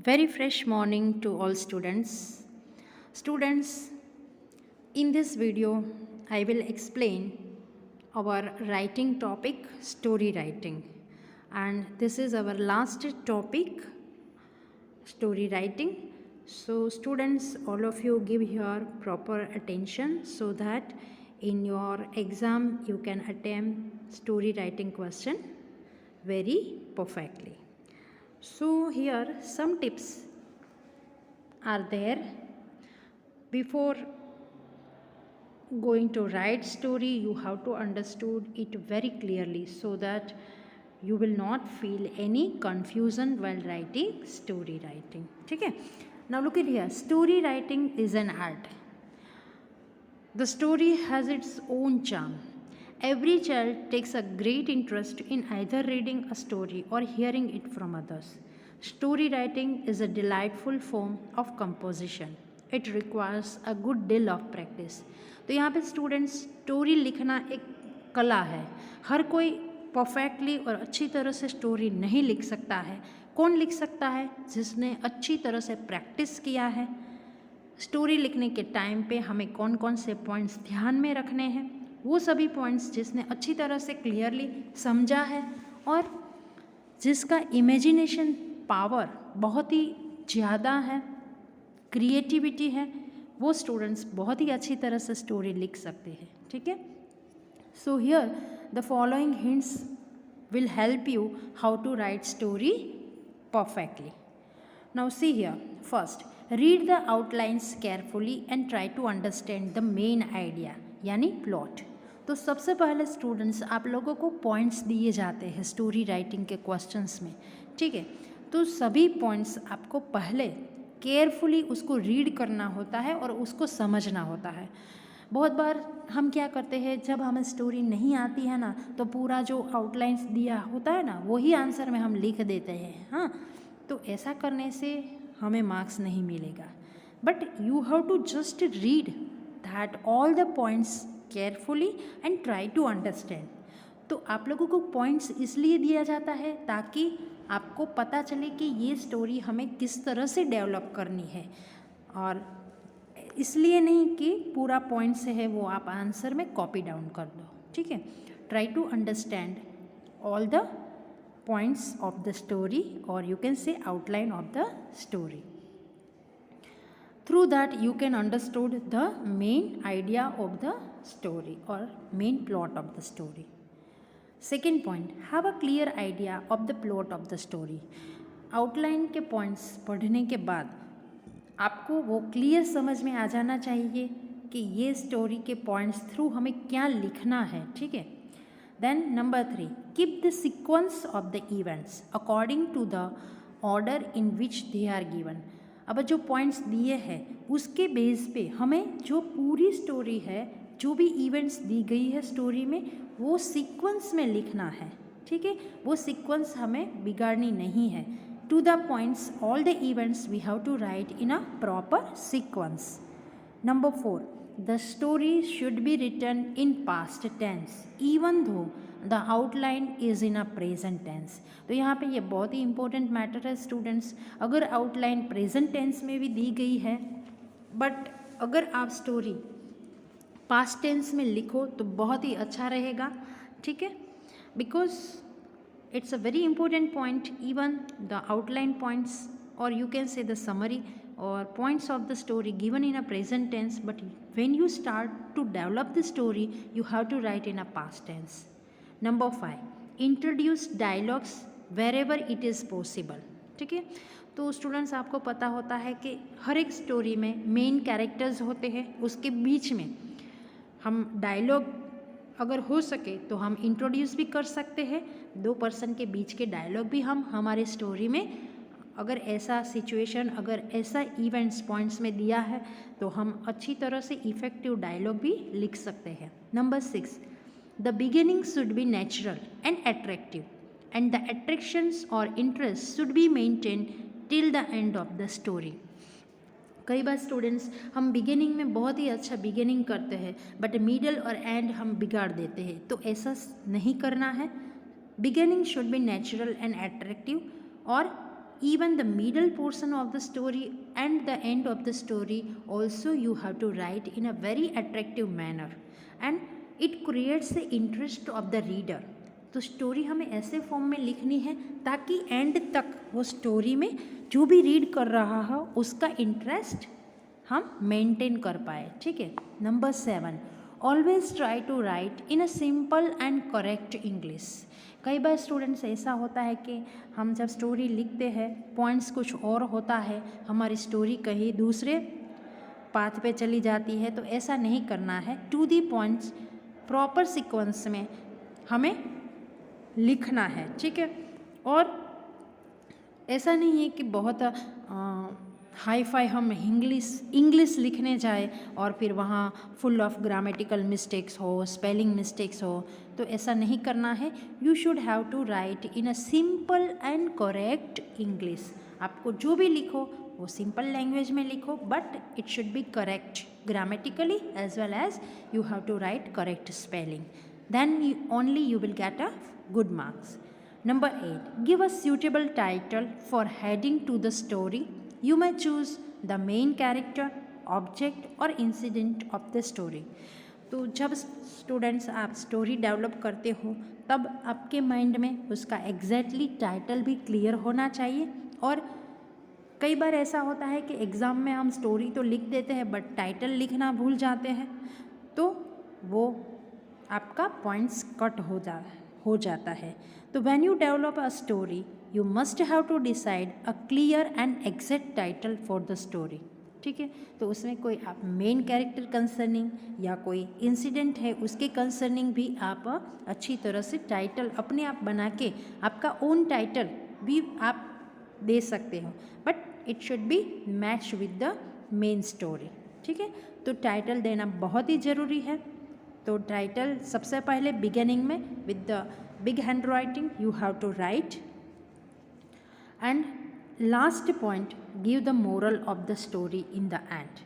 Very fresh morning to all students. Students, in this video, I will explain our writing topic, story writing. And this is our last topic, story writing. So, students, all of you give your proper attention so that in your exam you can attempt story writing question very perfectly. So, here some tips are there before going to write story. You have to understood it very clearly so that you will not feel any confusion while writing story writing. Okay, now look at here. Story writing is an art. The story has its own charm. Every child takes a great interest in either reading a story or hearing it from others. Story writing is a delightful form of composition. It requires a good deal of practice. तो यहाँ पे students story लिखना एक कला है. हर कोई perfectly और अच्छी तरह से स्टोरी नहीं लिख सकता है. कौन लिख सकता है? जिसने अच्छी तरह से प्रैक्टिस किया है. स्टोरी लिखने के टाइम पे हमें कौन कौन से पॉइंट्स ध्यान में रखने हैं, वो सभी पॉइंट्स जिसने अच्छी तरह से क्लियरली समझा है और जिसका इमेजिनेशन पावर बहुत ही ज़्यादा है, क्रिएटिविटी है, वो स्टूडेंट्स बहुत ही अच्छी तरह से स्टोरी लिख सकते हैं. ठीक है. So here the following hints will help you how to write story perfectly. Now see here, first read the outlines carefully and try to understand the main idea यानी प्लॉट. तो सबसे पहले स्टूडेंट्स आप लोगों को पॉइंट्स दिए जाते हैं स्टोरी राइटिंग के क्वेश्चंस में. ठीक है. तो सभी पॉइंट्स आपको पहले केयरफुली उसको रीड करना होता है और उसको समझना होता है. बहुत बार हम क्या करते हैं, जब हमें स्टोरी नहीं आती है ना, तो पूरा जो आउटलाइंस दिया होता है ना, वही आंसर में हम लिख देते हैं. हाँ, तो ऐसा करने से हमें मार्क्स नहीं मिलेगा. But you have to just read that all the points carefully and try to understand. तो आप लोगों को पॉइंट्स इसलिए दिया जाता है ताकि आपको पता चले कि ये स्टोरी हमें किस तरह से डेवलप करनी है, और इसलिए नहीं कि पूरा पॉइंट से है वो आप आंसर में कॉपी डाउन कर दो. ठीक है. Try to understand all the points of the story, or you can say outline of the story. Through that you can understood the main idea of the story or main plot of the story. Second point, have a clear idea of the plot of the story. Outline के points पढ़ने के बाद आपको वो clear समझ में आ जाना चाहिए कि ये स्टोरी के पॉइंट्स थ्रू हमें क्या लिखना है. ठीक है. Then number 3, keep the sequence of the events according to the order in which they are given. अब जो पॉइंट्स दिए हैं उसके बेस पे हमें जो पूरी स्टोरी है, जो भी इवेंट्स दी गई है स्टोरी में, वो सीक्वेंस में लिखना है. ठीक है. वो सीक्वेंस हमें बिगाड़नी नहीं है. To the points all the events we have to write in a proper sequence. Number 4, the story should be written in past tense even though the outline is in a present tense. तो यहाँ पे ये बहुत ही important matter है students. अगर outline present tense में भी दी गई है, बट अगर आप स्टोरी पास्ट टेंस में लिखो तो बहुत ही अच्छा रहेगा. ठीक है. Because it's a very important point. Even the outline points, or you can say the summary or points of the story given in a present tense, but when you start to develop the story you have to write in a past tense. Number 5, introduce dialogues wherever it is possible. ठीक है. तो students आपको पता होता है कि हर एक story में मेन कैरेक्टर्स होते हैं, उसके बीच में हम डायलॉग अगर हो सके तो हम इंट्रोड्यूस भी कर सकते हैं. 2 पर्सन के बीच के डायलॉग भी हम हमारे स्टोरी में, अगर ऐसा सिचुएशन, अगर ऐसा इवेंट्स पॉइंट्स में दिया है तो हम अच्छी तरह से इफ़ेक्टिव डायलॉग भी लिख सकते हैं. Number 6, the beginning should be natural and attractive and the attractions और interest should be maintain till the end of the story. कई बार स्टूडेंट्स हम बिगिनिंग में बहुत ही अच्छा बिगिनिंग करते हैं बट मिडल और एंड हम बिगाड़ देते हैं, तो ऐसा नहीं करना है. Beginning should be natural and attractive और even the middle portion of the story and the end of the story also you have to write in a very attractive manner and it creates the interest of the reader. तो story हमें ऐसे form में लिखनी है ताकि and तक वो story में जो भी रीड कर रहा है उसका इंटरेस्ट हम मेंटेन कर पाए, ठीक है। Number 7, always try to write in a simple and correct English. कई बार स्टूडेंट्स ऐसा होता है कि हम जब स्टोरी लिखते हैं पॉइंट्स कुछ और होता है, हमारी स्टोरी कहीं दूसरे पाथ पे चली जाती है, तो ऐसा नहीं करना है। To the points proper sequence में हमें लिखना है, ठीक है। और ऐसा नहीं है कि बहुत हाई फाई हम इंग्लिश लिखने जाए और फिर वहाँ फुल ऑफ ग्रामेटिकल मिस्टेक्स हो, स्पेलिंग मिस्टेक्स हो, तो ऐसा नहीं करना है। You should have to write in a simple and correct English. आपको जो भी लिखो वो सिंपल लैंग्वेज में लिखो, but it should be correct grammatically as well as you have to write correct spelling, then only you will get a good marks. Number 8, give a suitable title for heading to the story. You may choose the main character, object or incident of the story. तो जब students आप story develop करते हो तब आपके mind में उसका exactly title भी क्लियर होना चाहिए। और कई बार ऐसा होता है कि एग्ज़ाम में हम स्टोरी तो लिख देते हैं बट टाइटल लिखना भूल जाते हैं, तो वो आपका पॉइंट्स कट हो जाता है। तो when you develop a story you must have to decide a clear and exact title for the story, ठीक है। तो उसमें कोई आप मेन कैरेक्टर कंसर्निंग या कोई इंसिडेंट है उसके कंसर्निंग भी आप अच्छी तरह से टाइटल अपने आप बना के आपका ओन टाइटल भी आप दे सकते हो, but it should B match with the main story, ठीक है। तो टाइटल देना बहुत ही ज़रूरी है। तो टाइटल सबसे पहले बिगिनिंग में with the big hand writing you have to write, and last point give the moral of the story in the end.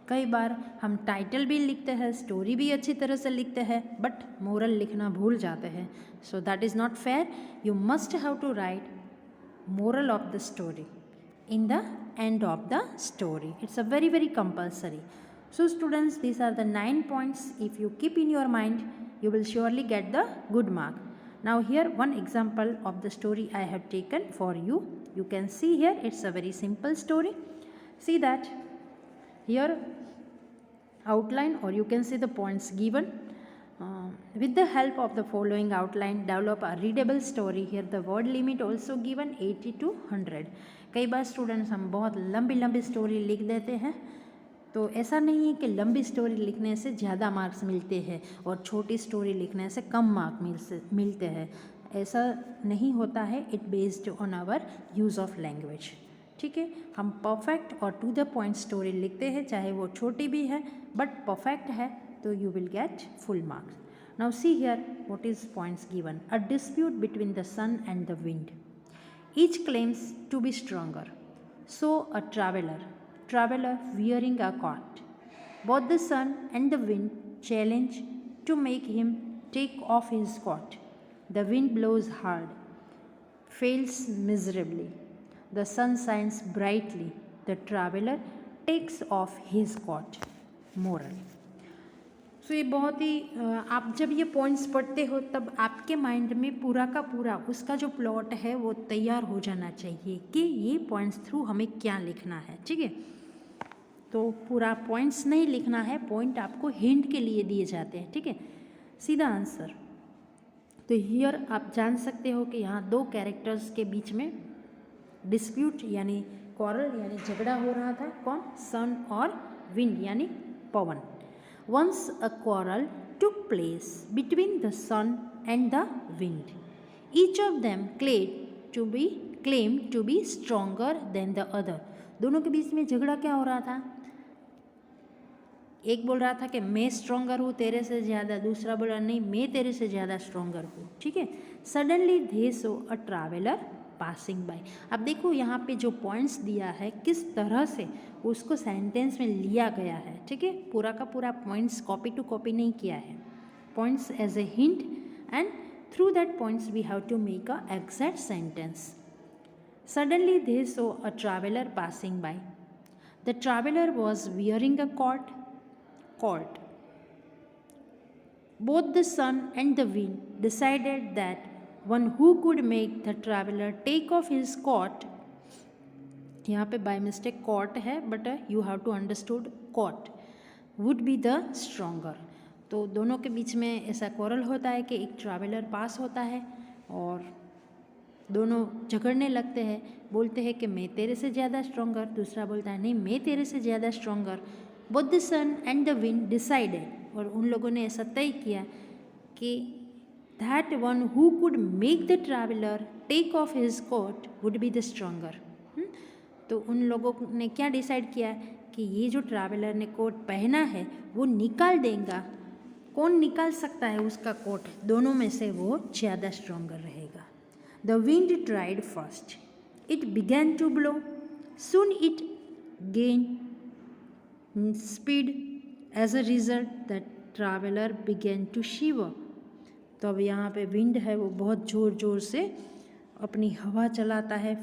कई बार हम टाइटल भी लिखते हैं, स्टोरी भी अच्छी तरह से लिखते हैं, बट मोरल लिखना भूल जाते हैं, so that is not fair. You must have to write moral of the story in the end of the story. It's a very very compulsory. So students, these are the 9 points. If you keep in your mind you will surely get the good mark. Now here one example of the story I have taken for you. You can see here it's a very simple story. See that here outline, or you can see the points given. With the help of the following outline develop a readable story. Here the word limit also given 80 to 100. कई बार students हम बहुत लंबी लंबी story लिख देते हैं, तो ऐसा नहीं है कि लंबी स्टोरी लिखने से ज़्यादा मार्क्स मिलते हैं और छोटी स्टोरी लिखने से कम मार्क्स मिलते हैं, ऐसा नहीं होता है। It based on our use of language, ठीक है। हम परफेक्ट और टू द पॉइंट स्टोरी लिखते हैं, चाहे वो छोटी भी है बट परफेक्ट है, तो you will get full marks. Now see here what is points given. A dispute between the sun and the wind. Each claims to be stronger. So a traveler wearing a coat. Both the sun and the wind challenge to make him take off his coat. The wind blows hard, fails miserably. The sun shines brightly. The traveler takes off his coat. Moral. तो ये बहुत ही आप जब ये points पढ़ते हो तब आपके माइंड में पूरा का पूरा उसका जो प्लॉट है वो तैयार हो जाना चाहिए कि ये पॉइंट्स थ्रू हमें क्या लिखना है, ठीक है। तो पूरा पॉइंट्स नहीं लिखना है, पॉइंट आपको हिंट के लिए दिए जाते हैं, ठीक है। सीधा आंसर। तो हियर आप जान सकते हो कि यहाँ 2 कैरेक्टर्स के बीच में डिस्प्यूट यानी क्वारल यानी झगड़ा हो रहा था। कौन? सन और विंड यानी पवन। Once a quarrel took place between the sun and the wind. Each of them claimed to be stronger than the other. दोनों के बीच में झगड़ा क्या हो रहा था? एक बोल रहा था कि मैं स्ट्रोंगर हूँ तेरे से ज़्यादा, दूसरा बोला नहीं मैं तेरे से ज़्यादा स्ट्रोंगर हूँ, ठीक है। Suddenly they so a traveller passing by. अब देखो यहाँ पे जो पॉइंट्स दिया है किस तरह से उसको सेंटेंस में लिया गया है, ठीक है। पूरा का पूरा पॉइंट्स कॉपी टू कॉपी नहीं किया है, points as a hint and through that points we have to make a exact sentence. Suddenly they saw a traveler passing by. The traveler was wearing a coat. Both the sun and the wind decided that one who could make the traveler take off his coat, यहाँ पे by mistake cot है but you have to understood coat, would be the stronger. तो दोनों के बीच में ऐसा coral होता है कि एक ट्रैवलर पास होता है और दोनों झगड़ने लगते हैं, बोलते हैं कि मैं तेरे से ज़्यादा स्ट्रोंगर, दूसरा बोलता है नहीं मैं तेरे से ज़्यादा stronger. Both the sun and the wind decided, और उन लोगों ने ऐसा तय किया कि that one who could make the traveller take off his coat would be the stronger. तो उन लोगों ने क्या डिसाइड किया कि ये जो ट्रैवलर ने कोट पहना है वो निकाल देगा, कौन निकाल सकता है उसका कोट, दोनों में से वो ज़्यादा स्ट्रोंगर रहेगा। The wind tried first, it began to blow, soon it gain speed, as a result the traveller began to shiver. तो अब यहाँ पे विंड है वो बहुत ज़ोर ज़ोर से अपनी हवा चलाता है,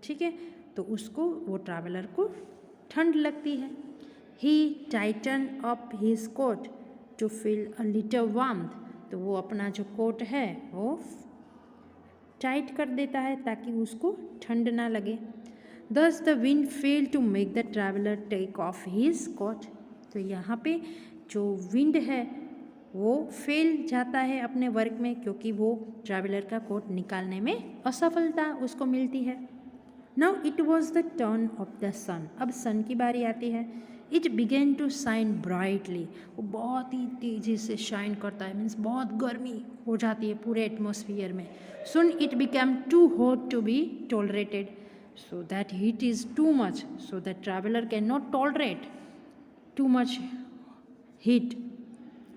ठीक है, तो उसको वो ट्रैवलर को ठंड लगती है। He tighten up his coat to feel a little warmth, तो वो अपना जो कोट है वो टाइट कर देता है ताकि उसको ठंड ना लगे। Thus the wind fail to make the traveller take off his coat, तो यहाँ पे जो विंड है वो फेल जाता है अपने वर्क में, क्योंकि वो ट्रैवलर का कोट निकालने में असफलता उसको मिलती है। Now it was the turn of the sun, अब सन की बारी आती है। It began to shine brightly, वो बहुत ही तेज़ी से शाइन करता है, मीन्स बहुत गर्मी हो जाती है पूरे एटमॉस्फियर में। Sun it become too hot to be tolerated, so that heat is too much, so that traveller can not tolerate too much heat.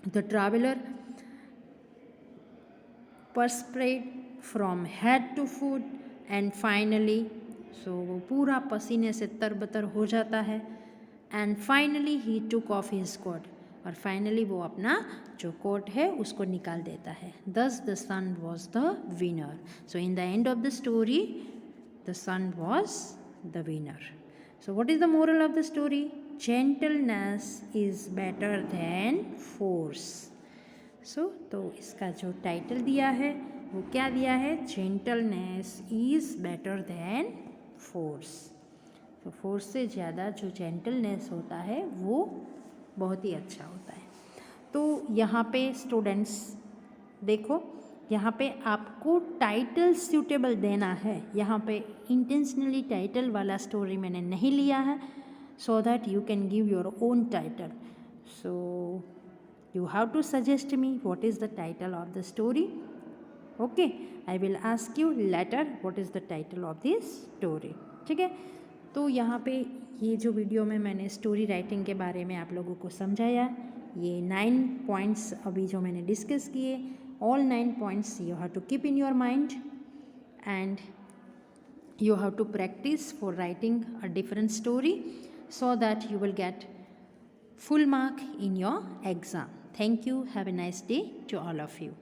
The traveller perspired from head to foot and finally, सो वो पूरा पसीने से तरबतर हो जाता है। And finally he took off his coat, और फाइनली वो अपना जो कोट है उसको निकाल देता है। Thus the sun was the winner, so in the end of the story the sun was the winner. So what is the moral of the story? Gentleness is better than force. So तो इसका जो title दिया है वो क्या दिया है? Gentleness is better than force. तो फोर्स से ज़्यादा जो जेंटलनेस होता है वो बहुत ही अच्छा होता है। तो यहाँ पे स्टूडेंट्स देखो, यहाँ पे आपको टाइटल सूटेबल देना है। यहाँ पे इंटेंशनली टाइटल वाला स्टोरी मैंने नहीं लिया है, so that you can give your own title. So you have to suggest me what is the title of the story. Okay, I will ask you later what is the title of this story. ठीक है, तो यहाँ पे ये जो video में मैंने story writing के बारे में आप लोगों को समझाया, ये 9 पॉइंट्स अभी जो मैंने डिस्कस किए, all 9 points you have to keep in your mind and you have to practice for writing a different story so that you will get full mark in your exam. Thank you. Have a nice day to all of you.